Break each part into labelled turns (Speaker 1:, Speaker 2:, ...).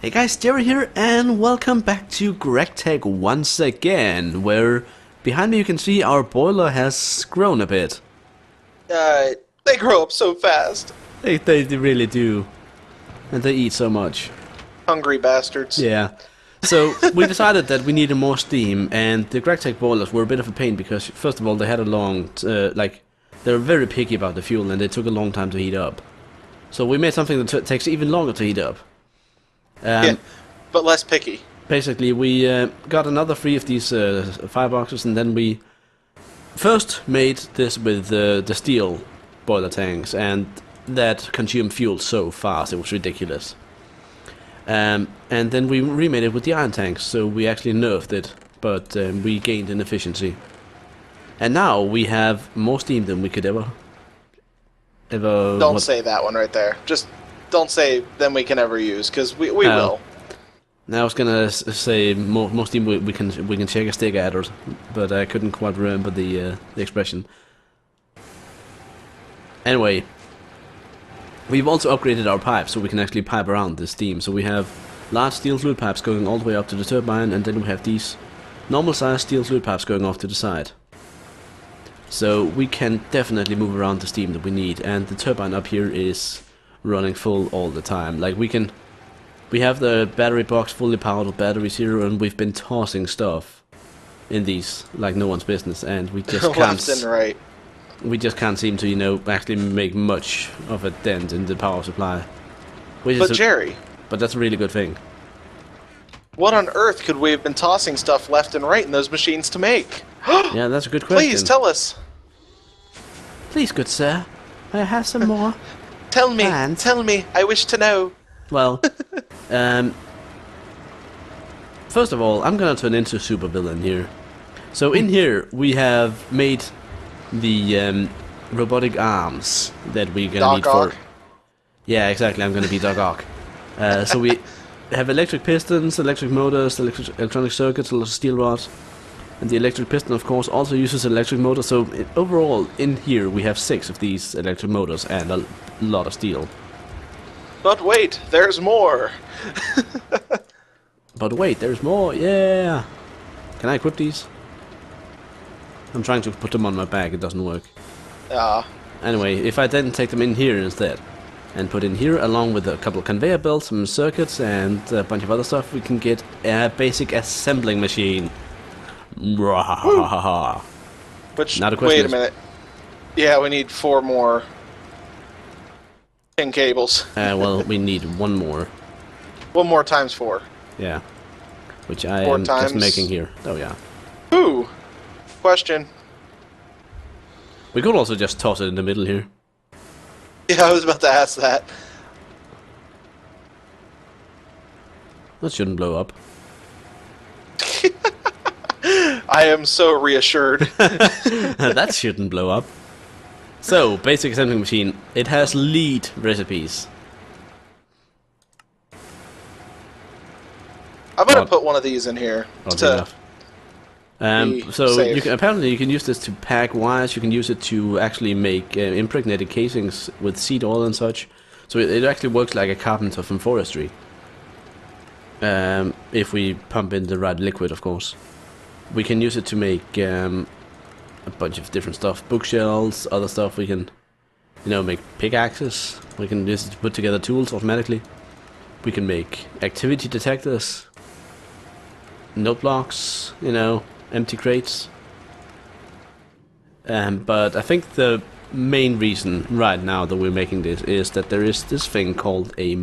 Speaker 1: Hey guys, Jerry here, and welcome back to GregTech once again, where behind me you can see our boiler has grown a bit.
Speaker 2: They grow up so fast.
Speaker 1: They really do. And they eat so much.
Speaker 2: Hungry bastards.
Speaker 1: Yeah. So, we decided that we needed more steam, and the GregTech boilers were a bit of a pain because, first of all, they had a long, they're very picky about the fuel, and they took a long time to heat up. So we made something that takes even longer to heat up.
Speaker 2: Yeah, but less picky.
Speaker 1: Basically, we got another 3 of these fireboxes, and then we first made this with the steel boiler tanks, and that consumed fuel so fast, it was ridiculous. And then we remade it with the iron tanks, so we actually nerfed it, but we gained in efficiency. And now we have more steam than we could ever...
Speaker 2: Don't say that one right there. Just don't say then we can ever use, because we will.
Speaker 1: Now I was gonna say more steam we can shake a stick at, but I couldn't quite remember the expression. Anyway, we've also upgraded our pipes so we can actually pipe around this steam. So we have large steel fluid pipes going all the way up to the turbine, and then we have these normal sized steel fluid pipes going off to the side. So we can definitely move around the steam that we need, and the turbine up here is running full all the time. Like we have the battery box fully powered with battery zero, and we've been tossing stuff in these like no one's business, and we just can't.
Speaker 2: Left and right.
Speaker 1: We just can't seem to, actually make much of a dent in the power supply.
Speaker 2: Jerry,
Speaker 1: but that's a really good thing.
Speaker 2: What on earth could we have been tossing stuff left and right in those machines to make?
Speaker 1: Yeah, that's a good question.
Speaker 2: Please tell us.
Speaker 1: Please, good sir, may I have some more?
Speaker 2: Tell me,
Speaker 1: And
Speaker 2: tell me, I wish to know.
Speaker 1: Well, first of all, I'm gonna turn into supervillain here. So in here we have made the robotic arms that we're gonna need for. Yeah, exactly. I'm gonna be Doc Ock. So we have electric pistons, electric motors, electronic circuits, a lot of steel rods, and the electric piston, of course, also uses electric motors. So overall, in here we have 6 of these electric motors and a lot of steel.
Speaker 2: But wait, there's more.
Speaker 1: But wait, there's more. Yeah. Can I equip these? I'm trying to put them on my back. It doesn't work. Anyway, if I then take them in here instead, and put in here along with a couple of conveyor belts, some circuits, and a bunch of other stuff, we can get a basic assembling machine.
Speaker 2: Which,
Speaker 1: now the question
Speaker 2: wait a
Speaker 1: is,
Speaker 2: minute. Yeah, we need 4 more pin cables.
Speaker 1: well, we need 1 more.
Speaker 2: 1 more times 4.
Speaker 1: Yeah. Which I
Speaker 2: 4
Speaker 1: am
Speaker 2: times.
Speaker 1: just making here. Oh yeah.
Speaker 2: Ooh. Question.
Speaker 1: We could also just toss it in the middle here.
Speaker 2: Yeah, I was about to ask that.
Speaker 1: That shouldn't blow up.
Speaker 2: I am so reassured.
Speaker 1: That shouldn't blow up. So, basic assembling machine. It has lead recipes.
Speaker 2: I'm gonna put one of these in here.
Speaker 1: So
Speaker 2: safe.
Speaker 1: apparently you can use this to pack wires. You can use it to actually make impregnated casings with seed oil and such. So it actually works like a carpenter from forestry. If we pump in the right liquid, of course. We can use it to make a bunch of different stuff. Bookshelves, other stuff. We can, make pickaxes. We can use it to put together tools automatically. We can make activity detectors. Note blocks, empty crates. But I think the main reason right now that we're making this is that there is this thing called a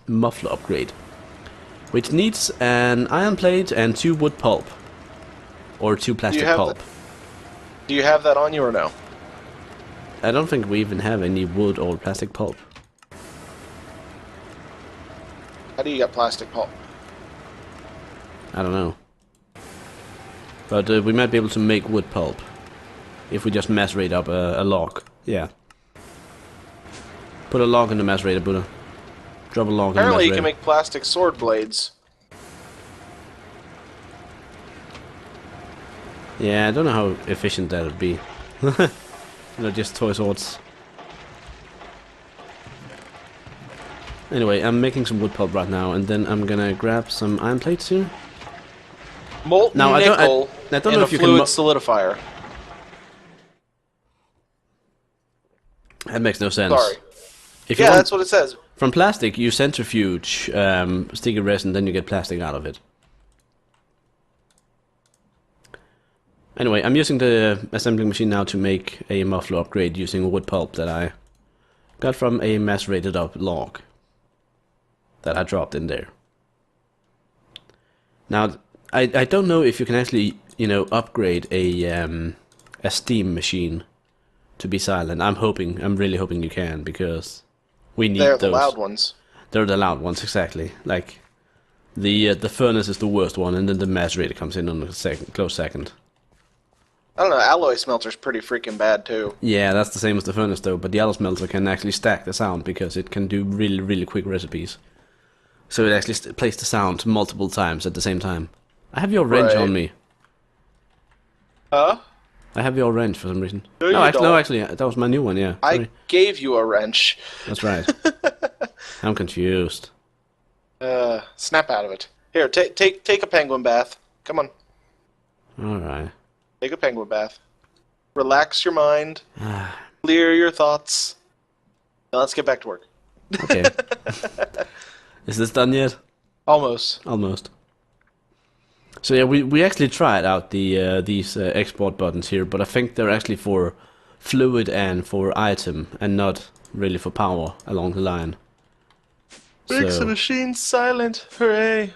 Speaker 1: muffler upgrade, which needs an iron plate and 2 wood pulp, or 2 plastic pulp.
Speaker 2: Do you have that on you or no?
Speaker 1: I don't think we even have any wood or plastic pulp.
Speaker 2: How do you get plastic pulp?
Speaker 1: I don't know. But we might be able to make wood pulp if we just macerate up a log. Yeah. Put a log in the macerator, Buddha. Drop a log in the macerator.
Speaker 2: Apparently you can make plastic sword blades.
Speaker 1: Yeah, I don't know how efficient that would be. Just toy swords. Anyway, I'm making some wood pulp right now, and then I'm gonna grab some iron plates here.
Speaker 2: Molten
Speaker 1: Now,
Speaker 2: nickel
Speaker 1: I don't
Speaker 2: in
Speaker 1: know
Speaker 2: a
Speaker 1: if you
Speaker 2: fluid
Speaker 1: can
Speaker 2: solidifier.
Speaker 1: That makes no sense.
Speaker 2: Sorry.
Speaker 1: If you
Speaker 2: Yeah,
Speaker 1: want,
Speaker 2: that's what it says.
Speaker 1: from plastic, you centrifuge sticky resin, then you get plastic out of it. Anyway, I'm using the assembling machine now to make a muffler upgrade using wood pulp that I got from a macerated up log that I dropped in there. Now, I don't know if you can actually, you know, upgrade a steam machine to be silent. I'm really hoping you can, because we need
Speaker 2: They're
Speaker 1: those.
Speaker 2: the loud ones.
Speaker 1: They're the loud ones, exactly. Like, the furnace is the worst one, and then the macerator comes in on a close second.
Speaker 2: I don't know, alloy smelter's pretty freaking bad too.
Speaker 1: Yeah, that's the same as the furnace though, but the alloy smelter can actually stack the sound because it can do really, really quick recipes. So it actually plays the sound multiple times at the same time. I have your wrench on me.
Speaker 2: Huh?
Speaker 1: I have your wrench for some reason.
Speaker 2: No,
Speaker 1: No,
Speaker 2: you don't.
Speaker 1: actually, that was my new one, yeah. Sorry.
Speaker 2: I gave you a wrench.
Speaker 1: That's right. I'm confused.
Speaker 2: Snap out of it. Here, take a penguin bath. Come on.
Speaker 1: Alright.
Speaker 2: Take a penguin bath. Relax your mind. Clear your thoughts. Now let's get back to work.
Speaker 1: Okay. Is this done yet?
Speaker 2: Almost.
Speaker 1: Almost. So yeah, we actually tried out these export buttons here, but I think they're actually for fluid and for item, and not really for power along the line.
Speaker 2: Makes the machine silent. Hooray!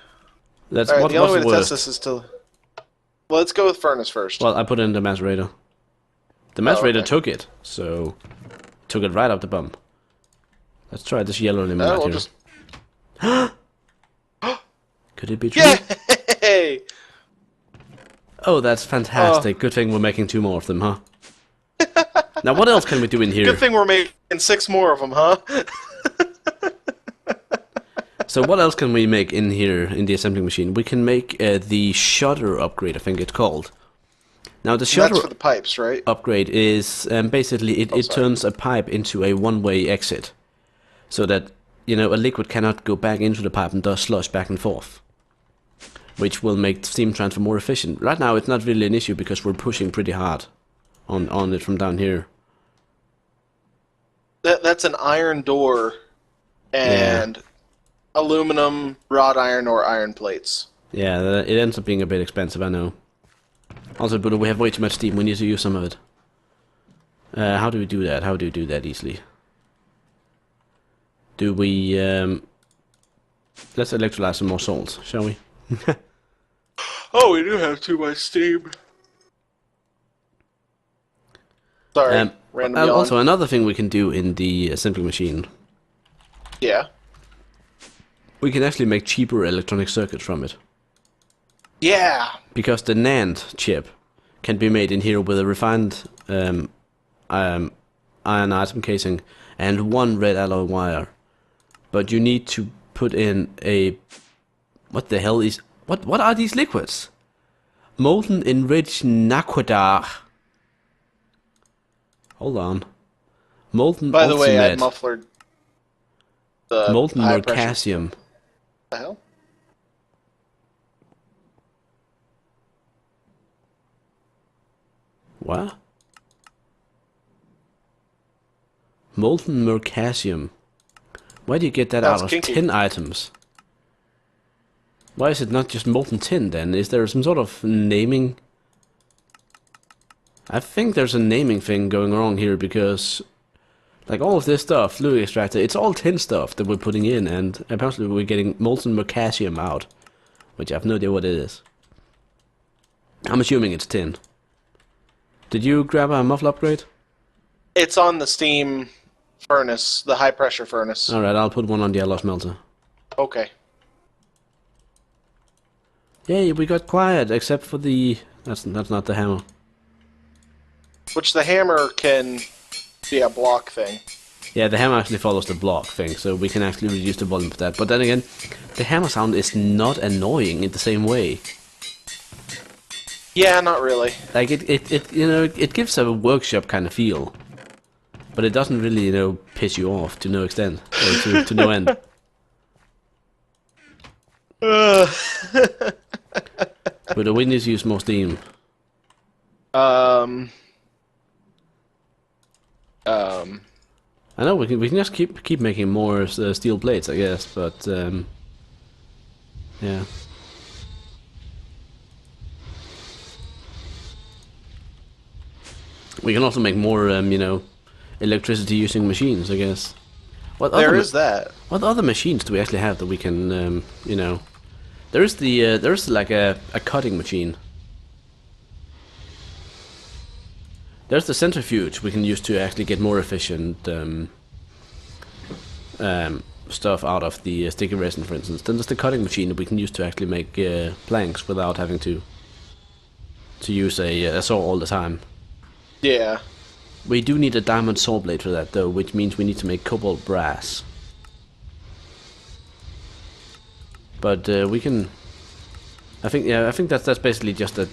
Speaker 1: That's
Speaker 2: All right,
Speaker 1: what's
Speaker 2: the only way
Speaker 1: the
Speaker 2: to test
Speaker 1: worst.
Speaker 2: this is to. Well, let's go with furnace first.
Speaker 1: Well, I put in the macerator. The macerator
Speaker 2: okay.
Speaker 1: took it, so took it right up the bum. Let's try this yellow lemon
Speaker 2: No,
Speaker 1: right
Speaker 2: we'll
Speaker 1: here.
Speaker 2: just.
Speaker 1: Could it be true?
Speaker 2: Yay!
Speaker 1: Oh, that's fantastic. Good thing we're making 2 more of them, huh? Now, what else can we do in here?
Speaker 2: Good thing we're making 6 more of them, huh?
Speaker 1: So what else can we make in here in the assembling machine? We can make the shutter upgrade, I think it's called. Now the shutter
Speaker 2: That's for the pipes, right?
Speaker 1: upgrade is basically it turns a pipe into a one-way exit, so that, you know, a liquid cannot go back into the pipe and does slush back and forth, which will make steam transfer more efficient. Right now it's not really an issue because we're pushing pretty hard on it from down here.
Speaker 2: That's an iron door and aluminum, wrought iron, or iron plates.
Speaker 1: Yeah, it ends up being a bit expensive, I know. Also, but we have way too much steam, we need to use some of it. How do we do that? How do we do that easily? Do we... let's electrolyze some more salt, shall we?
Speaker 2: Oh, we do have too much steam. Sorry, random yawn.
Speaker 1: Also, another thing we can do in the assembly machine,
Speaker 2: Yeah.
Speaker 1: we can actually make cheaper electronic circuits from it.
Speaker 2: Yeah!
Speaker 1: Because the NAND chip can be made in here with a refined iron atom casing and 1 red alloy wire. But you need to put in a... What the hell is... What are these liquids? Molten enriched naquadar. Hold on. Molten
Speaker 2: By the way, I
Speaker 1: ultimate.
Speaker 2: mufflered the
Speaker 1: Molten
Speaker 2: high pressure.
Speaker 1: mercasium.
Speaker 2: What the hell?
Speaker 1: What? Molten mercasium. Why do you get that
Speaker 2: Sounds
Speaker 1: out of
Speaker 2: kinky.
Speaker 1: tin items? Why is it not just molten tin then? Is there some sort of naming? I think there's a naming thing going wrong here because, like, all of this stuff, fluid extractor, it's all tin stuff that we're putting in, and apparently we're getting molten mercasium out, which I have no idea what it is. I'm assuming it's tin. Did you grab a muffler upgrade?
Speaker 2: It's on the steam furnace, the high pressure furnace.
Speaker 1: Alright, I'll put one on the alloy smelter.
Speaker 2: Okay.
Speaker 1: Yay, we got quiet, except for the... That's not the hammer.
Speaker 2: Which the hammer can be a block thing.
Speaker 1: Yeah, the hammer actually follows the block thing, so we can actually reduce the volume of that. But then again, the hammer sound is not annoying in the same way.
Speaker 2: Yeah, not really.
Speaker 1: Like, it you know, it gives a workshop kind of feel. But it doesn't really, you know, piss you off to no extent, or to no end.
Speaker 2: Uh,
Speaker 1: But we need to use more steam.
Speaker 2: um,
Speaker 1: I know we can just keep making more steel plates, I guess, but yeah. We can also make more, you know, electricity using machines, I guess.
Speaker 2: there is that.
Speaker 1: What other machines do we actually have that we can, you know? There's like a cutting machine. There's the centrifuge we can use to actually get more efficient stuff out of the sticky resin, for instance. Then there's the cutting machine that we can use to actually make planks without having to use a saw all the time.
Speaker 2: Yeah.
Speaker 1: We do need a diamond saw blade for that, though, which means we need to make cobalt brass. But we can. I think that's basically just a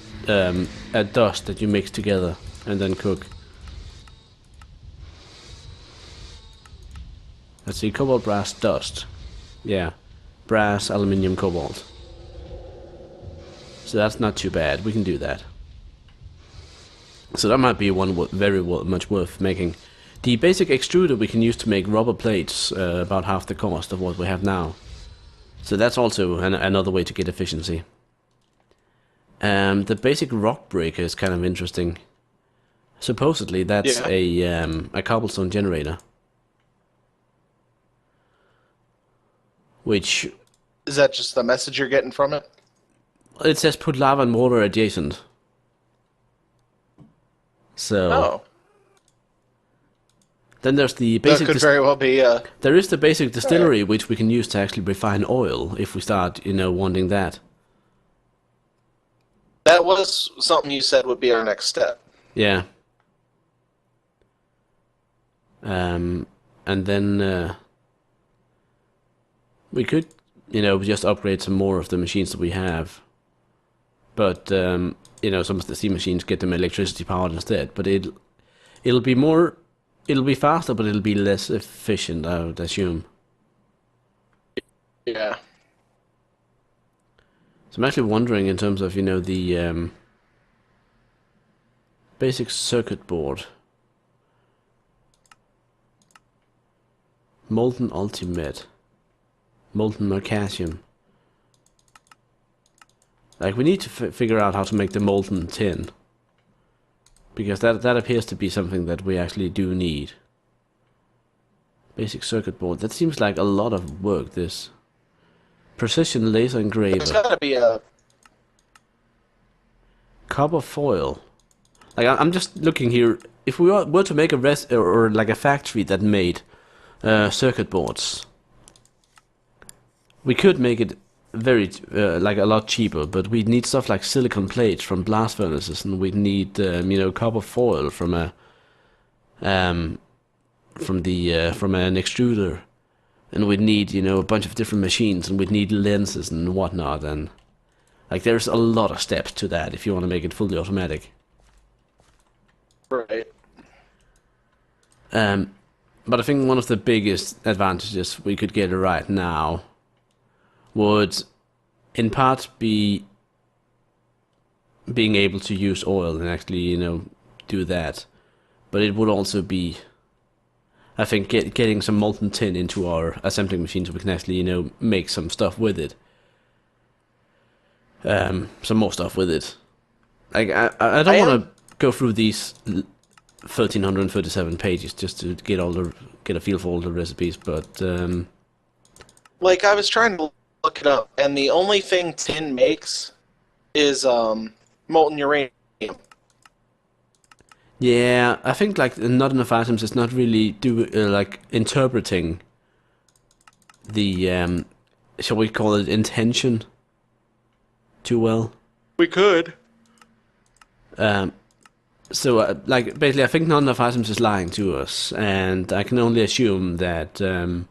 Speaker 1: dust that you mix together and then cook. Let's see, cobalt brass dust. Yeah, brass, aluminium, cobalt. So that's not too bad. We can do that. So that might be one very much worth making. The basic extruder we can use to make rubber plates, about half the cost of what we have now. So that's also another way to get efficiency. The basic rock breaker is kind of interesting. Supposedly that's a cobblestone generator. Which...
Speaker 2: Is that just the message you're getting from it?
Speaker 1: It says put lava and water adjacent. So...
Speaker 2: Oh.
Speaker 1: Then there's the basic...
Speaker 2: That could very well be
Speaker 1: There is the basic distillery, which we can use to actually refine oil, if we start, you know, wanting that.
Speaker 2: That was something you said would be our next step.
Speaker 1: Yeah. And then we could, you know, just upgrade some more of the machines that we have. But you know, some of the steam machines get them electricity powered instead. But it'll be more, it'll be faster, but it'll be less efficient, I would assume.
Speaker 2: Yeah.
Speaker 1: So I'm actually wondering in terms of, you know, the basic circuit board. Molten ultimate. Molten mercasium. Like, we need to figure out how to make the molten tin. Because that appears to be something that we actually do need. Basic circuit board. That seems like a lot of work, this. Precision laser engraver.
Speaker 2: There's gotta be a...
Speaker 1: Copper foil. Like, I'm just looking here. If we were to make a or like a factory that made circuit boards, we could make it very like a lot cheaper. But we'd need stuff like silicon plates from blast furnaces, and we'd need you know, copper foil from a from an extruder, and we'd need, you know, a bunch of different machines, and we'd need lenses and whatnot, and like, there's a lot of steps to that if you want to make it fully automatic.
Speaker 2: Right.
Speaker 1: But I think one of the biggest advantages we could get right now would, in part, be being able to use oil and actually, you know, do that. But it would also be, I think, getting some molten tin into our assembling machine so we can actually, you know, make some stuff with it. Some more stuff with it. Like, I don't want to go through these 1,337 pages just to get a feel for all the recipes, but
Speaker 2: like, I was trying to look it up, and the only thing tin makes is molten uranium.
Speaker 1: yeah, I think, like, not enough items is not really like interpreting the shall we call it intention too well.
Speaker 2: We could.
Speaker 1: So, like, basically, I think not enough items is lying to us, and I can only assume that, you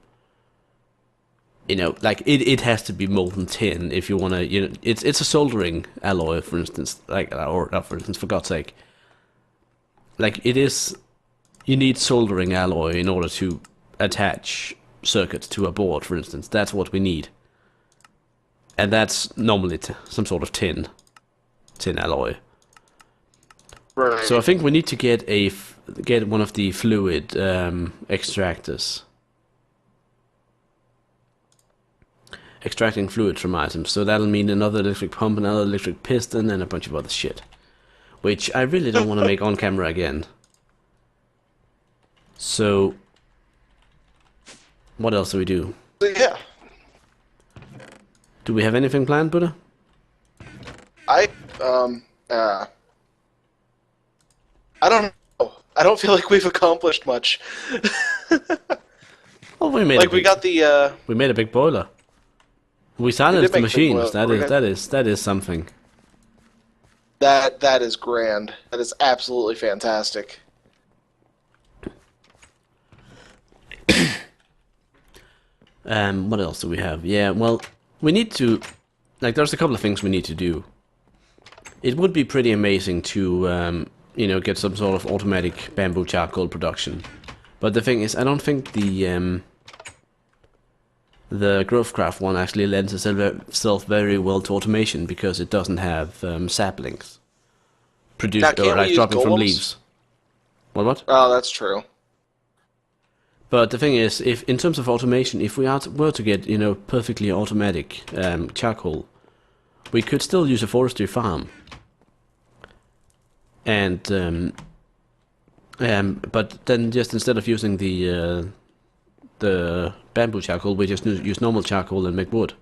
Speaker 1: know, like, it has to be molten tin if you want to, you know, it's a soldering alloy, for instance, like, or for instance, for God's sake. Like, it is, you need soldering alloy in order to attach circuits to a board, for instance. That's what we need. and that's normally some sort of tin alloy.
Speaker 2: Right.
Speaker 1: So I think we need to get one of the fluid extractors, extracting fluid from items. So that'll mean another electric pump, another electric piston, and a bunch of other shit, which I really don't want to make on camera again. So what else do we do?
Speaker 2: Yeah.
Speaker 1: Do we have anything planned, Buddha?
Speaker 2: I don't know. I don't feel like we've accomplished much.
Speaker 1: Well, we made
Speaker 2: Like we got the
Speaker 1: we made a big boiler. We silenced the
Speaker 2: make a big
Speaker 1: machines.
Speaker 2: boiler.
Speaker 1: That is something.
Speaker 2: that is grand. That is absolutely fantastic.
Speaker 1: What else do we have? Yeah, well, we need to, like, there's a couple of things we need to do. It would be pretty amazing to, you know, get some sort of automatic bamboo charcoal production. But the thing is, I don't think the GregTech one actually lends itself very well to automation because it doesn't have saplings produced or like dropping from leaves. What?
Speaker 2: Oh, that's true.
Speaker 1: But the thing is, if in terms of automation, if we were to get, you know, perfectly automatic charcoal, we could still use a forestry farm. And but then just instead of using the bamboo charcoal, we just use normal charcoal and make wood.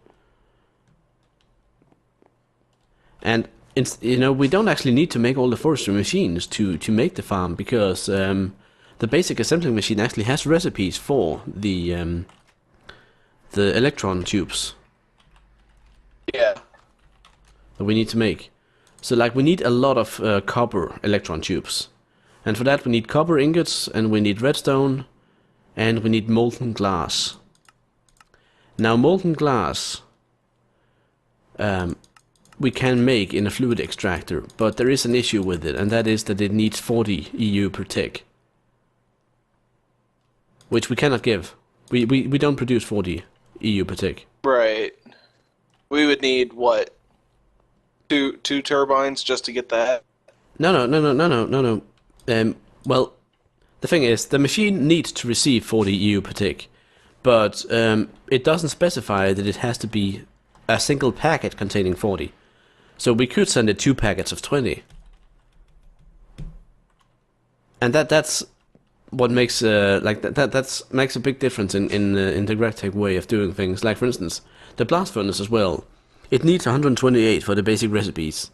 Speaker 1: And it's, you know, we don't actually need to make all the forestry machines to make the farm because the basic assembling machine actually has recipes for the electron tubes.
Speaker 2: Yeah.
Speaker 1: That we need to make. So like we need a lot of copper electron tubes. And for that we need copper ingots, and we need redstone, and we need molten glass. Now molten glass we can make in a fluid extractor, but there is an issue with it, and that is that it needs 40 EU per tick. Which we cannot give. We don't produce 40 EU per tick.
Speaker 2: Right. We would need what? Two turbines just to get that?
Speaker 1: No. Well, the thing is, the machine needs to receive 40 EU per tick, but it doesn't specify that it has to be a single packet containing 40. So we could send it 2 packets of 20. And that's what makes like that makes a big difference in the GregTech way of doing things. Like for instance, the blast furnace as well. It needs 128 for the basic recipes,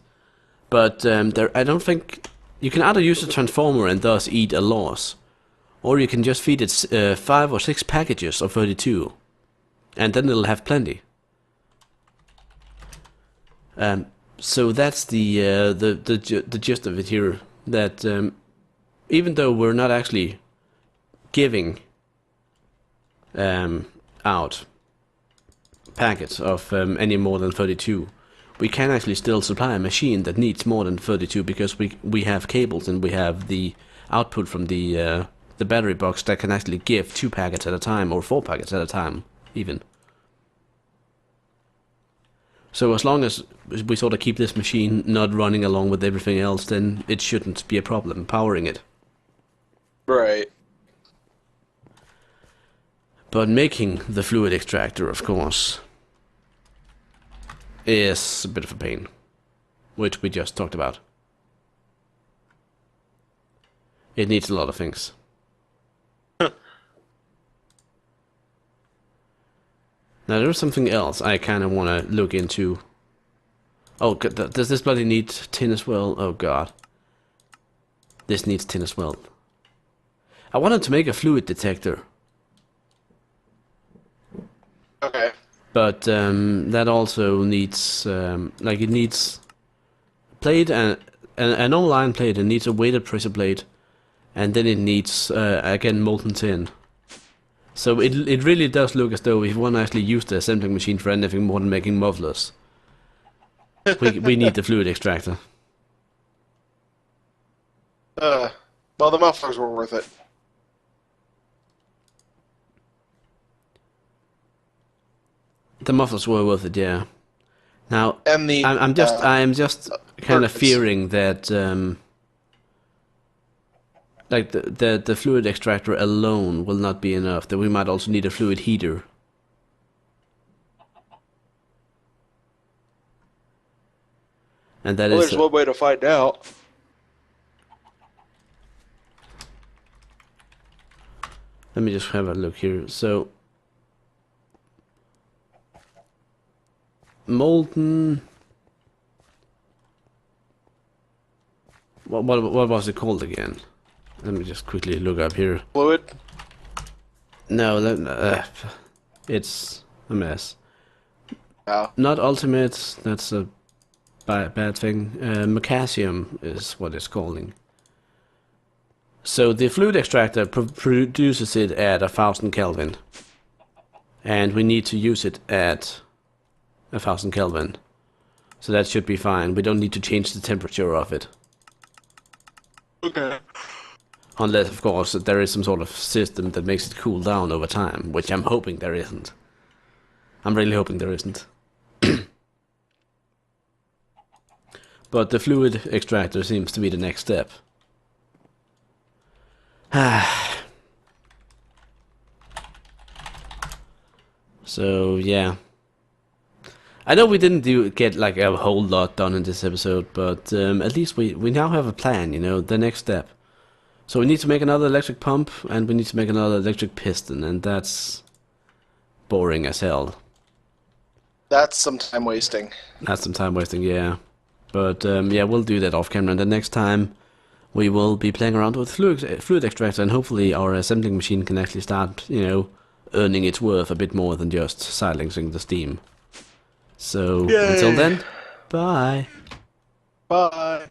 Speaker 1: but I don't think you can either use a transformer and thus eat a loss, or you can just feed it 5 or 6 packages of 32, and then it'll have plenty. So that's the gist of it here. That even though we're not actually giving out packets of any more than 32, we can actually still supply a machine that needs more than 32 because we have cables and we have the output from the battery box that can actually give 2 packets at a time or 4 packets at a time even. So as long as we sort of keep this machine not running along with everything else, then it shouldn't be a problem powering it.
Speaker 2: Right.
Speaker 1: But making the fluid extractor, of course, is a bit of a pain, which we just talked about. It needs a lot of things. Now there's something else I kind of want to look into. Oh, does this bloody need tin as well? Oh god. This needs tin as well. I wanted to make a fluid detector.
Speaker 2: Okay.
Speaker 1: But that also needs, like it needs plate and a normal iron plate, it needs a weighted pressure plate, and then it needs, again, molten tin. So it really does look as though if one actually used the assembling machine for anything more than making mufflers, we need the fluid extractor.
Speaker 2: Well, the mufflers were worth it.
Speaker 1: The mufflers were worth it, yeah. Now,
Speaker 2: And the
Speaker 1: I'm just kind of
Speaker 2: birds.
Speaker 1: fearing that, like the fluid extractor alone will not be enough. That we might also need a fluid heater. And that
Speaker 2: Well,
Speaker 1: is.
Speaker 2: there's one way to find out.
Speaker 1: Let me just have a look here. So, molten. What was it called again? Let me just quickly look up here.
Speaker 2: Fluid?
Speaker 1: No, it's a mess.
Speaker 2: Yeah.
Speaker 1: Not ultimate. That's a bad thing. Magnesium is what it's calling. So the fluid extractor produces it at 1000 Kelvin, and we need to use it at 1000 Kelvin. So that should be fine. We don't need to change the temperature of it.
Speaker 2: Okay.
Speaker 1: Unless, of course, there is some sort of system that makes it cool down over time, which I'm hoping there isn't. I'm really hoping there isn't. But the fluid extractor seems to be the next step. So, yeah. I know we didn't get like a whole lot done in this episode, but at least we now have a plan, you know, the next step. So we need to make another electric pump, and we need to make another electric piston, and that's boring as hell.
Speaker 2: That's some time wasting.
Speaker 1: That's some time wasting, yeah. But yeah, we'll do that off camera, and the next time we will be playing around with fluid extractor, and hopefully our assembling machine can actually start, you know, earning its worth a bit more than just silencing the steam. So,
Speaker 2: Yay.
Speaker 1: until then, bye.
Speaker 2: Bye.